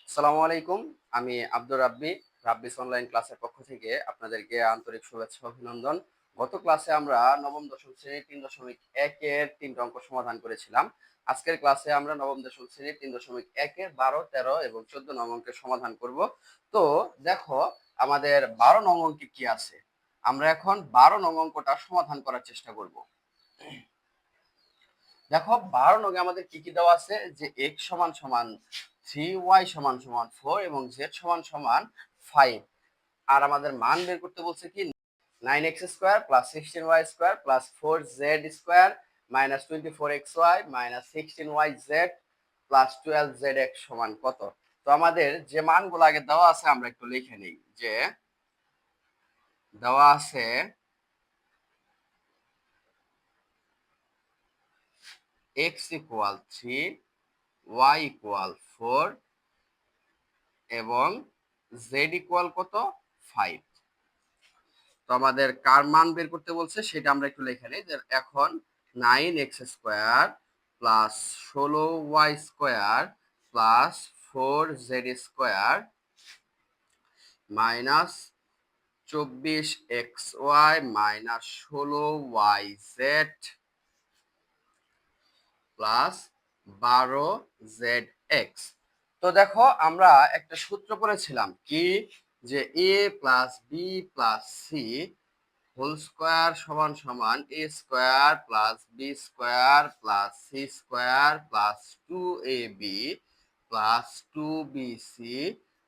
আসসালামু আলাইকুম। আমি আব্দুর রাব্বি, রাব্বিস অনলাইন ক্লাসের পক্ষ থেকে আপনাদেরকে আন্তরিক শুভেচ্ছা ও অভিনন্দন। গত ক্লাসে আমরা নবম দশম শ্রেণীর ৩.১ এর ৩টা অঙ্ক সমাধান করেছিলাম। আজকের ক্লাসে আমরা নবম দশম শ্রেণীর ৩.১ এর ১২, ১৩ এবং ১৪ নং অঙ্কের সমাধান করব। তো দেখো আমাদের ১২ নং অঙ্কে কি আছে। আমরা এখন ১২ নং অঙ্কটা সমাধান করার চেষ্টা করব। দেখো ১২ নং আমাদের কি কি দেওয়া আছে, যে x সমান সমান 3y সমান সমান 4 এবং z সমান সমান 5। আর আমাদের মান বের করতে বলছে কি 9x square plus 16y square plus 4z square minus 24xy minus 16yz plus 12zx সমান কত। তো আমাদের যে মানগুলো আগে দেওয়া আছে আমরা একটু লিখে নিই। যে দেওয়া আছে x ইকুয়াল 3, y ইকুয়াল 4 এবং z ইকুয়াল কত 5। তো আমাদের কার মান বের করতে বলছে সেটা আমরা একটু লিখে নিই। যে এখন 9x square plus 16y square plus 4z square minus 24xy minus 16yz plus 12zx। তো দেখো আমরা একটা সূত্র পড়েছিলাম কি, যে a plus B plus C whole square সমান সমান a square plus B square plus C square plus 2ab plus 2bc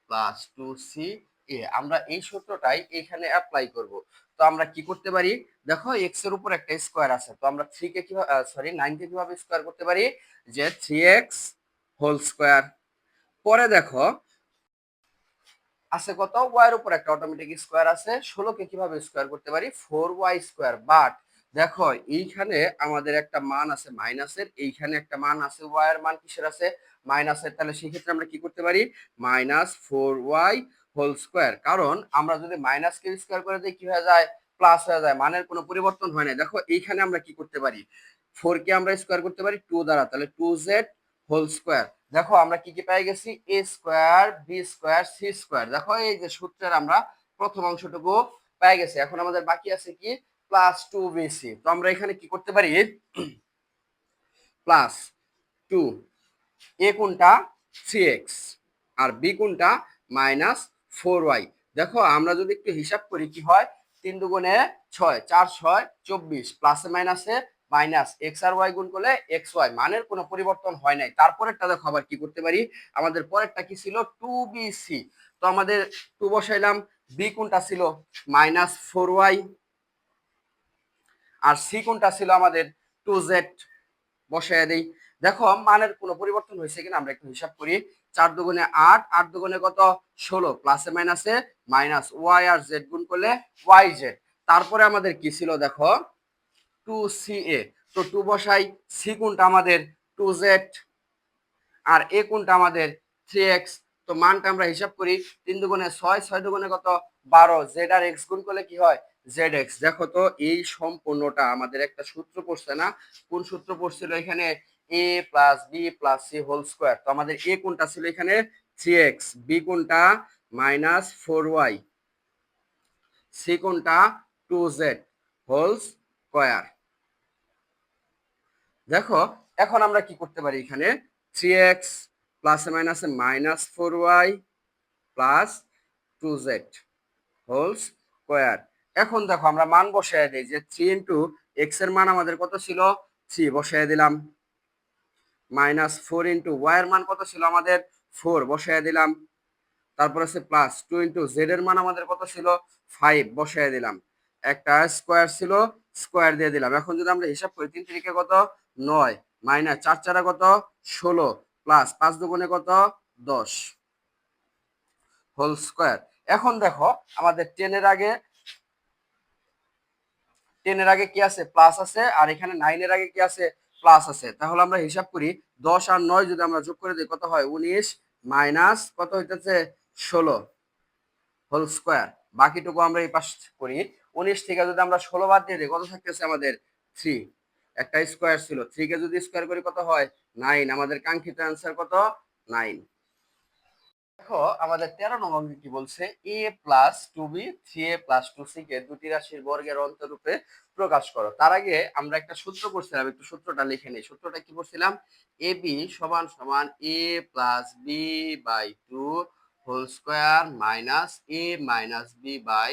plus 2ca। আমরা এই সূত্রটাই এখানে অ্যাপ্লাই করব। তো আমরা কি করতে পারি, দেখো এক্স এর উপর একটা স্কয়ার আছে, তো আমরা 3 কে কিভাবে 9 কে কিভাবে স্কয়ার করতে পারি, যে 3x হোল স্কয়ার। পরে দেখো আছে কত, y এর উপর একটা অটোমেটিক স্কয়ার আছে, 16 কে কিভাবে স্কয়ার করতে পারি 4y স্কয়ার। বাট দেখো এইখানে আমাদের একটা মান আছে মাইনাসের, এইখানে একটা মান আছে y এর মান কিসের আছে মাইনাসের, তাহলে সেই ক্ষেত্রে আমরা কি করতে পারি মাইনাস 4y হোল স্কয়ার। কারণ আমরা যদি মাইনাস কে স্কয়ার করে দিই কি হয়ে যায় প্লাস হয়ে যায়, মানের কোনো পরিবর্তন হয় না। দেখো এইখানে আমরা কি করতে পারি 4 কে আমরা স্কয়ার করতে পারি 2 দ্বারা, তাহলে 2z হোল স্কয়ার। দেখো আমরা কি কি পেয়ে গেছি a square B square C square. দেখো এই যে সূত্রের আমরা প্রথম অংশটুকু পেয়ে গেছি। এখন আমাদের বাকি আছে কি প্লাস 2bc। তো আমরা এখানে কি করতে পারি প্লাস 2, a কোনটা 3x আর b কোনটা মাইনাস 4y। দেখো আমরা যদি একটু হিসাব করি কি হয় 3 দুগুণে 6, 4 6 24, প্লাসে মাইনাসে মাইনাস এক্স আর ওয়াই গুণ করলে এক্স ওয়াই, মানের কোনো পরিবর্তন হয় নাই। তারপরেরটা দেখো আবার কি করতে পারি, আমাদের পরেরটা কি ছিল 2bc। তো আমাদের 2 বসাইলাম, b কোনটা ছিল মাইনাস 4y আর সি কোনটা ছিল আমাদের 2z, বসায় দেই। দেখো মানের কোনো পরিবর্তন হয়েছে কিনা আমরা একটু হিসাব করি। 4 দুগুণে 8, 8 দুগুণে কত 16, প্লাসে মাইনাসে মাইনাস ওয়াই আর জেড গুণ করলে ওয়াই জেড। তারপরে আমাদের কি ছিল দেখো 2ca। তো 2 বসাই, সি কোনটা আমাদের 2z আর এ কোনটা আমাদের 3x। তো মানটা আমরা হিসাব করি 3 দুগুণে 6, 6 দুগুণে কত 12, জেড আর এক্স গুণ করলে কি হয় zx। দেখো তো এই সম্পূর্ণটা আমাদের একটা সূত্র পড়ছে না, কোন সূত্র পড়ছিল এখানে a plus B plus C whole square. তো আমাদের a কোনটা ছিল এখানে 3x, b কোনটা মাইনাস 4y, সি কোনটা 2z হোল স্কয়ার। দেখো এখন আমরা কি করতে পারি এখানে 3x প্লাসে মাইনাসে minus 4y plus 2z whole square. এখন দেখো আমরা মান বসায় দিই, যে 3 ইন্টু x এর মান আমাদের কত ছিল 3, বসায় দিলাম, মাইনাস 4 ইন্টু y এর মান কত ছিল আমাদের 4, বসায় দিলাম। তারপর আছে প্লাস 2 ইন্টু জেড এর মান আমাদের কত ছিল 5, বসায় দিলাম। একটা স্কয়ার ছিল, স্কয়ার দিয়ে দিলাম। এখন যদি আমরা হিসাব করি 3 3 কত 9, মাইনাস 4 4 কত 16, প্লাস 5 দুগুণে কত 10 হোল স্কয়ার। এখন দেখো আমাদের 10 এর আগে কি আছে প্লাস আছে, আর এখানে 9 এর আগে কি আছে প্লাস আছে। তাহলে আমরা হিসাব করি 10 আর 9 যদি আমরা যোগ করে দিই কত হয় 19, মাইনাস কত হইতেছে 16 হোল স্কয়ার। বাকিটুকু আমরা এই পাশ করি, 19 থেকে যদি আমরা 16 বাদ দিয়ে দিই কত থাকতেছে আমাদের 3, একটা স্কয়ার ছিল, 3 কে যদি স্কয়ার করি কত হয় 9, আমাদের কাঙ্ক্ষিত অ্যান্সার কত 9। দেখো আমাদের 13 নম্বর অঙ্কে কি বলছে, a plus two B 3a plus two C কে দুটি রাশির বর্গের অন্তরূপে প্রকাশ করো। তার আগে আমরা একটা সূত্র করছিলাম, একটু সূত্রটা লিখে নিই। সূত্রটা কি করছিলাম, এ বি সমান সমান a plus B by two whole square minus A minus B by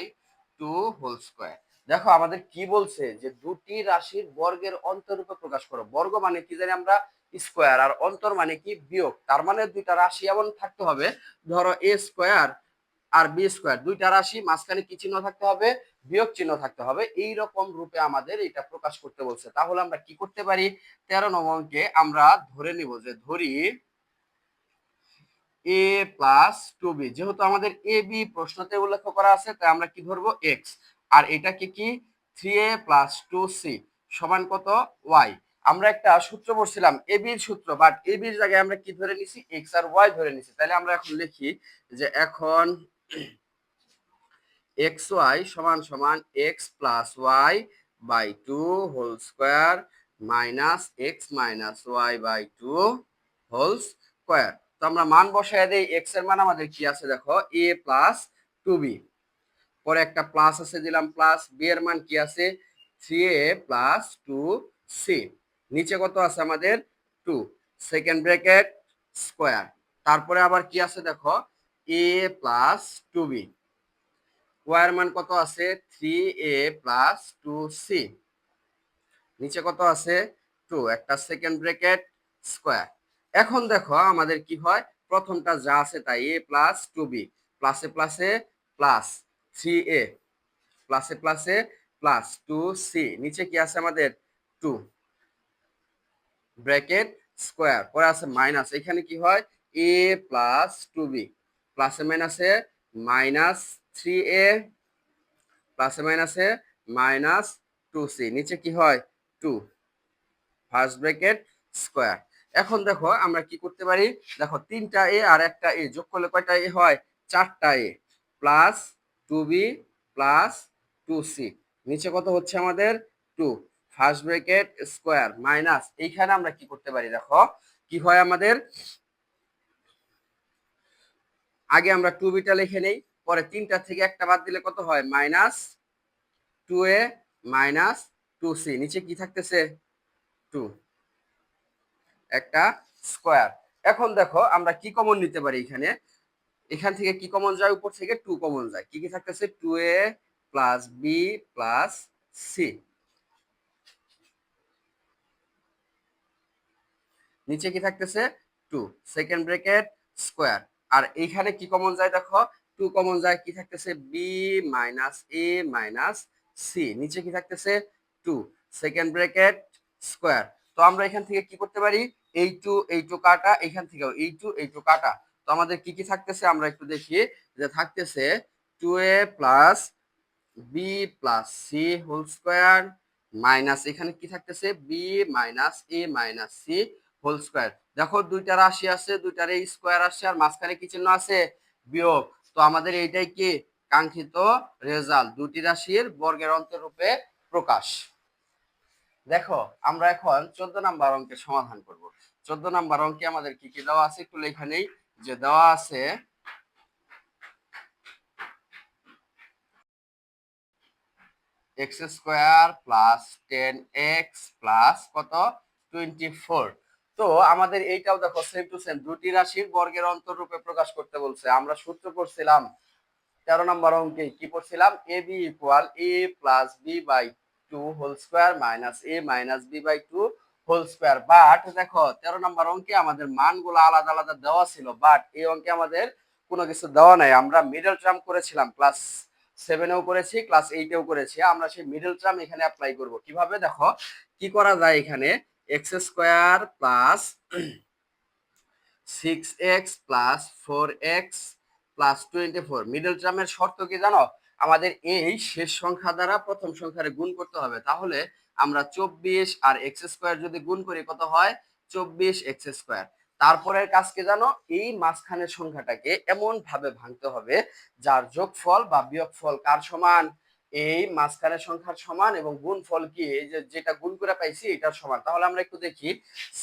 two whole square. দেখো আমাদের কি বলছে যে দুটি রাশির বর্গের অন্তরূপে প্রকাশ করো। বর্গ মানে কি জানি আমরা, স্কোয়ার, আর অন্তর মানে কি বিয়োগ। তার মানে দুইটা রাশি এমন থাকতে হবে, ধরো এ স্কোয়ার আর বি স্কোয়ার, দুইটা রাশি, মাঝখানে কি চিহ্ন থাকতে হবে, বিয়োগ চিহ্ন থাকতে হবে। এই রকম রূপে আমাদের এটা প্রকাশ করতে বলছে। তাহলে আমরা কি করতে পারি, 13 নম্বর অঙ্কে আমরা ধরে নিব যে ধরি এ প্লাস টু বি, যেহেতু আমাদের এ বি প্রশ্নতে উল্লেখ করা আছে তাই আমরা কি ধরবো, এক্স। আর এটাকে কি, 3a প্লাস টু সি সমান কত, ওয়াই। আমরা একটা সূত্র পড়ছিলাম এ বির সূত্র, বাট এ বির জায়গায় আমরা কি ধরে নিছি, এক্স আর ওয়াই ধরে নিছি। তাহলে আমরা এখন লিখি যে এখন এক্স ওয়াই সমান সমান X plus Y by two whole square minus X minus Y by two whole square. তো আমরা মান বসায় দেই, এক্স এর মান আমাদের কি আছে দেখো, এ প্লাস টু বি, পরে একটা প্লাস আছে দিলাম প্লাস, বি এর মান কি আছে, 3a প্লাস টু সি, নিচে কত আছে আমাদের, টু, সেকেন্ড ব্র্যাকেট স্কোয়ার। তারপরে আবার কি আছে দেখো, এ প্লাস টু বি, ওয়াই এর মান কত আছে, 3a প্লাস টু সি, নিচে কত আছে, টু, একটা সেকেন্ড ব্র্যাকেট স্কোয়ার। এখন দেখো আমাদের কি হয়, প্রথমটা যা আছে তাই, এ প্লাস টু বি, প্লাসে প্লাসে প্লাস, 3a প্লাসে প্লাসে প্লাস টু সি, নিচে কি আছে আমাদের, টু ব্র্যাকেট স্কোয়ার, পরে আছে মাইনাস, এখানে কি হয়, এ প্লাস টু বি, প্লাসে মাইনাসে মাইনাস 3a, প্লাসে মাইনাসে মাইনাস টু সি, নিচে কি হয়, টু ফার্স্ট ব্র্যাকেট স্কোয়ার। এখন দেখো আমরা কি করতে পারি, দেখো তিনটা এ আর একটা এ যোগ করলে কয়টা এ হয়, চারটা A, plus two B plus two C, নিচে কত হচ্ছে আমাদের, two first bracket square minus, এইখানে আমরা কি করতে পারি, দেখো কি হয় আমাদের, আগে আমরা টু বিটা লিখে নেই, পরে তিনটা থেকে একটা বাদ দিলে কত হয়, মাইনাস টু এ মাইনাস টু সি, নিচে কি থাকতেছে, টু, একটা স্কোয়ার। এখন দেখো আমরা কি কমন নিতে পারি, এখানে এখান থেকে কি কমন যায়, উপর থেকে টু কমন যায়, কি কি থাকতেছে, two A plus B plus C, নিচে কি থাকতেছে, টু সেকেন্ড ব্র্যাকেট স্কোয়ার। আর এইখানে কি কমন যায় দেখো, টু কমন যায়, কি থাকতেছে, B minus A minus C, নিচে কি থাকতেছে, টু সেকেন্ড ব্র্যাকেট স্কোয়ার। তো আমরা এখান থেকে কি করতে পারি, এই টু কাটা, এখান থেকেও এই টু কাটা। তো আমাদের কি কি থাকতেছে আমরা একটু দেখি, যে থাকতেছে two A plus B plus C whole square minus, এখানে কি থাকতেছে, B minus A minus C whole square. দেখো দুইটা রাশি আছে, দুইটার এই স্কোয়ার আসছে, আর মাঝখানে কি চিহ্ন আছে, বিয়োগ। তো আমাদের এইটাই কি কাঙ্ক্ষিত রেজাল্ট, দুটি রাশির বর্গের অন্তরূপে প্রকাশ। দেখো আমরা এখন 14 নাম্বার অঙ্কের সমাধান করব। 14 নাম্বার অঙ্কে আমাদের কি কি দেওয়া আছে একটু লেখা নেই, যে দেওয়া আছে x square plus 10x plus কত, 24। তো আমাদের এইটাও দেখো সেম টু সেম, দুটি রাশির বর্গের অন্তররূপে প্রকাশ করতে বলছে। আমরা সূত্র করছিলাম 13 নম্বর অঙ্কে, কি করছিলাম, A B equal A plus B by two whole square minus A minus B by two whole square. But দেখো 13 নম্বর অঙ্কে আমাদের মানগুলো আলাদা আলাদা দেওয়া ছিল, বাট এই অঙ্কে আমাদের কোনো কিছু দেওয়া নাই। আমরা মিডল টার্ম করেছিলাম, ক্লাস 7এও করেছি, ক্লাস 8এও করেছি। আমরা সেই মিডল টার্ম এখানে অ্যাপ্লাই করব। কিভাবে দেখো, কি করা যায়, এখানে x square plus 6x plus 4x plus 24, middle টার্মের শর্ত কি জানো, আমাদের এই শেষ সংখ্যা দ্বারা প্রথম সংখ্যারে গুণ করতে হবে। তাহলে আমরা 24 আর এক্স স্কোয়ার যদি গুণ করি কত হয়, 24 এক্স স্কোয়ার। তারপরের কাজ কি জানো, এই মাঝখানের সংখ্যাটাকে এমন ভাবে ভাঙতে হবে যার যোগফল বা বিয়োগফল কার সমান, এই মাঝখানের সংখ্যার সমান এবং গুণফল কি এই যে যেটা গুণ করে পাইছি এটার সমান। তাহলে আমরা একটু দেখি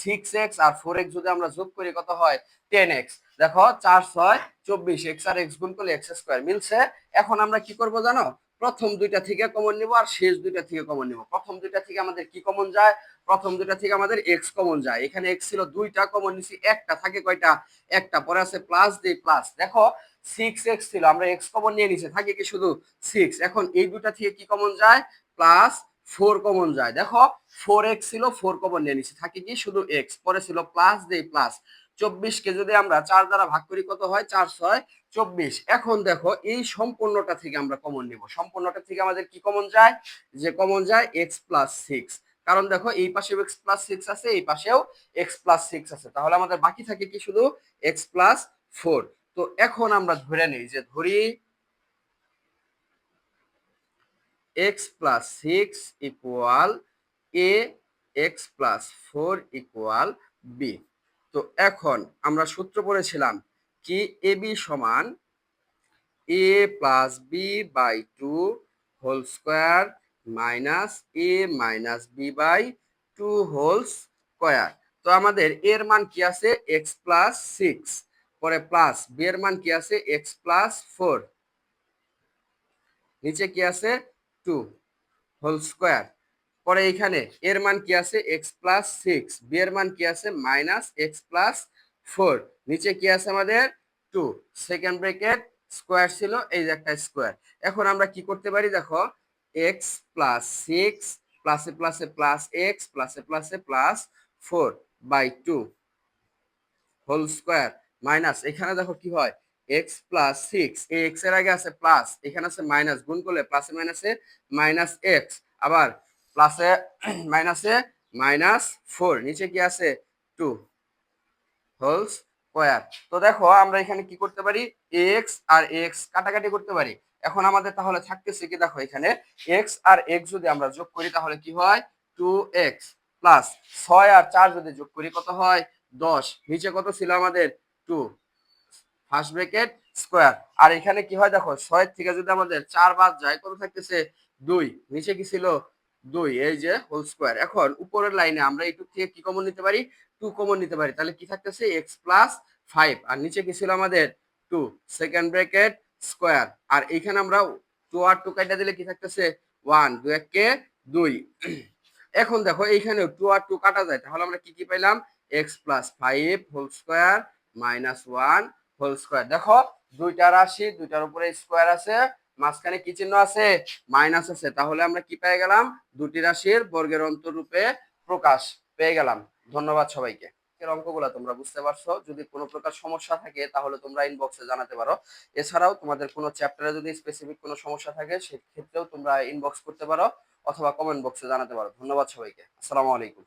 6x আর 4x যদি আমরা যোগ করি কত হয় 10x। দেখো 4 6 24 x আর x গুণ করলে x স্কয়ার মিলছে। এখন আমরা কি করব জানো, প্রথম দুইটা থেকে কমন নিব আর শেষ দুইটা থেকে কমন নিব। প্রথম দুইটা থেকে আমাদের কি কমন যায়, প্রথম দুইটা থেকে আমাদের x কমন যায়। এখানে x ছিল দুইটা, কমন নিছি একটা, থাকে কয়টা একটা, পরে আছে প্লাস দেই প্লাস। দেখো 6x ছিল, আমরা x কমন নিয়ে নিছি, থাকে কি শুধু 6। এখন এই দুটা থেকে কি কমন যায়, প্লাস 4 কমন যায়। দেখো 4x ছিল, 4 কমন নিয়ে নিছি, থাকে কি শুধু x, পরে ছিল প্লাস দেই প্লাস। 24 কে যদি আমরা 4 দ্বারা ভাগ করি কত হয়, 4 6 24। এখন দেখো এই সম্পূর্ণটা থেকে আমরা কমন নিব। সম্পূর্ণটা থেকে আমাদের কি কমন যায়, যে কমন যায় x প্লাস 6। কারণ দেখো এই পাশেও x প্লাস 6 আছে, এই পাশেও x প্লাস 6 আছে, তাহলে আমাদের বাকি থাকে কি শুধু x প্লাস 4। তো এখন আমরা ধরে নিই, যে ধরি x plus 6 equal a, x plus 4 equal b। তো এখন আমরা সূত্র পড়েছিলাম কি, ab সমান a plus b by 2 whole square minus a minus b by 2 whole square. তো আমাদের এর মান কি আছে, x প্লাস 6, পরে প্লাস b এর মান কি আছে, x প্লাস 4, নিচে কি আছে 2 হোল স্কোয়ার। পরে এখানে এর মান কি আছে, x প্লাস 6, বি এর মান কি আছে মাইনাস x প্লাস 4, নিচে কি আছে আমাদের 2, সেকেন্ড ব্র্যাকেট স্কোয়ার ছিল, এই যে একটা স্কোয়ার। এখন আমরা কি করতে পারি, দেখো x প্লাস 6 প্লাসে প্লাসে প্লাস x প্লাসে প্লাসে plus 4 by 2 whole square minus, এখানে দেখো কি হয় x প্লাস 6, এই x এর আগে আছে প্লাস, এখানে আছে মাইনাস, গুণ করলে প্লাসে মাইনাসে মাইনাস x, আবার প্লাসে মাইনাসে মাইনাস 4, নিচে কি আছে 2 হোল স্কোয়ার। তো দেখো আমরা এখানে কি করতে পারি, x আর x কাটাকাটি করতে পারি। এখন আমাদের তাহলে থাকতেছে কি, দেখো এখানে x আর x যদি আমরা যোগ করি তাহলে কি হয় 2x, প্লাস 6 আর 4 যদি যোগ করি কত হয় 10, নিচে কত ছিল আমাদের 2 ফার্স্ট ব্র্যাকেট স্কোয়ার। আর এখানে কি হয় দেখো 6 থেকে যদি আমাদের 4 বাদ যায় কত থাকতেছে 2, নিচে কি ছিল 2, এই যে হোল স্কোয়ার। এখন উপরের লাইনে আমরা এইটুক থেকে কি কমন নিতে পারি, 2 কমন নিতে পারি, তাহলে কি থাকতেছে x প্লাস 5, আর নিচে কি ছিল আমাদের 2 সেকেন্ড ব্র্যাকেট স্কোয়ার। আর এইখানে আমরা 2 আর 2 কাটা দিলে কি থাকতেছে 1, 2 কে 2। এখন দেখো এইখানেও 2 আর 2 কাটা যায়, তাহলে আমরা কি কি পাইলাম, x plus 5 whole square minus 1 whole square. দেখো দুইটা রাশি, দুইটার উপরে স্কোয়ার আছে, মাঝখানে কি চিহ্ন আছে, মাইনাস আছে, তাহলে আমরা কি পেয়ে গেলাম, দুটি রাশির বর্গের অন্তরূপে প্রকাশ পেয়ে গেলাম। ধন্যবাদ সবাইকে। এর অঙ্কগুলো তোমরা বুঝতে পারছো, যদি কোনো প্রকার সমস্যা থাকে তাহলে তোমরা ইনবক্সে জানাতে পারো। এছাড়াও তোমাদের কোনো চ্যাপ্টারে যদি স্পেসিফিক কোনো সমস্যা থাকে সেক্ষেত্রেও তোমরা ইনবক্স করতে পারো অথবা কমেন্ট বক্সে জানাতে পারো। ধন্যবাদ সবাইকে, আসসালামু আলাইকুম।